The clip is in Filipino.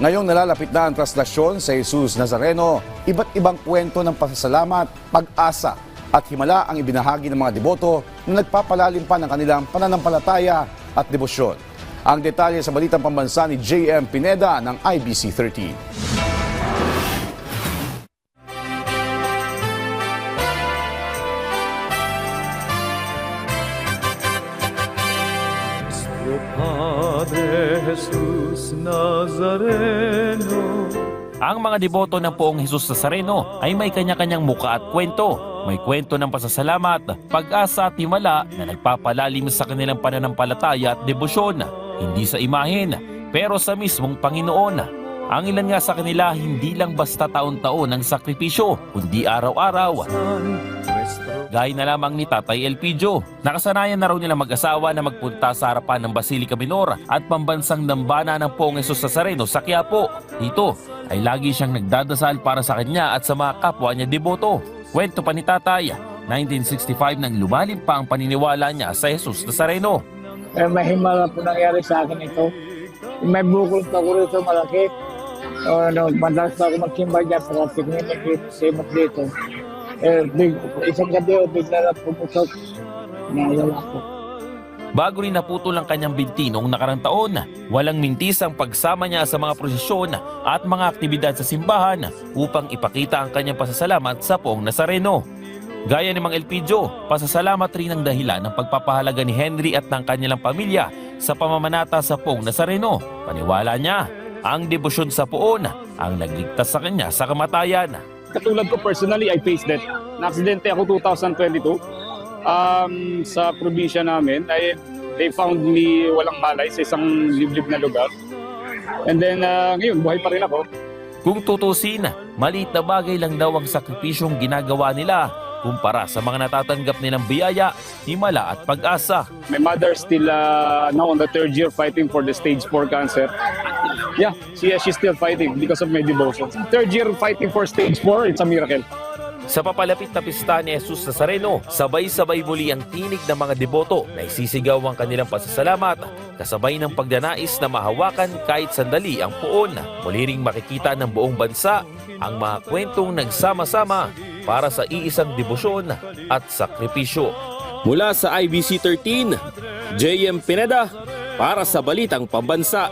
Ngayong nalalapit na ang traslasyon sa Jesus Nazareno, iba't ibang kwento ng pasasalamat, pag-asa at himala ang ibinahagi ng mga deboto na nagpapalalim pa ng kanilang pananampalataya at debosyon. Ang detalye sa balitang pambansa ni J.M. Pineda ng IBC 13. Padre Jesus Nazareno. Ang mga deboto ng Poong Jesus Nazareno ay may kanya-kanyang muka at kwento. May kwento ng pasasalamat, pag-asa at himala na nagpapalalim sa kanilang pananampalataya at debosyon. Hindi sa imahen, pero sa mismong Panginoon. Ang ilan nga sa kanila hindi lang basta taon-taon ang sakripisyo, kundi araw-araw. Gaya na lamang ni Tatay Elpidio. Nakasanayan na raw nila mag-asawa na magpunta sa harapan ng Basilica Minor at pambansang dambana ng Poong Jesus Nazareno sa Quiapo. Dito ay lagi siyang nagdadasal para sa kanya at sa mga kapwa niya deboto. Kwento pa ni Tatay, 1965 nang lumalim pa ang paniniwala niya sa Jesus Nazareno. May himala po nangyari sa akin ito. May bukol pa ko rito malaki. Madalas pa ako magsimba dyan sa simot dito. Isang gabi bigla na pumusok. Nayala ko. Bago rin naputol ang kanyang binti noong nakarang taon, walang mintis ang pagsama niya sa mga prosesyon at mga aktibidad sa simbahan upang ipakita ang kanyang pasasalamat sa Poong Nazareno. Gaya ni Mang Elpidio, pasasalamat rin ang dahilan ng pagpapahalaga ni Henry at ng kanilang pamilya sa pamamanata sa Poong Nazareno. Paniwala niya, ang debosyon sa Poon ang nagligtas sa kanya sa kamatayan. Katulad ko personally, I faced that. Na-aksidente ako 2022 sa probinsya namin. They found me walang malay sa isang liblib na lugar. And then ngayon, buhay pa rin ako. Kung tutusin, maliit na bagay lang daw ang sakripisyong ginagawa nila kumpara sa mga natatanggap nilang biyaya, himala at pag-asa. My mother still now on the third year fighting for the stage 4 cancer. Yeah, she's still fighting because of my devotion. Third year fighting for stage 4, it's a miracle. Sa papalapit na pista ni Jesus Nazareno, sabay-sabay muli ang tinig ng mga deboto na isisigaw ang kanilang pasasalamat, kasabay ng pagdanais na mahawakan kahit sandali ang Poon. Muli ring makikita ng buong bansa ang mga kwentong nagsama-sama para sa iisang debosyon at sakripisyo. Mula sa IBC 13, J.M. Pineda para sa Balitang Pambansa.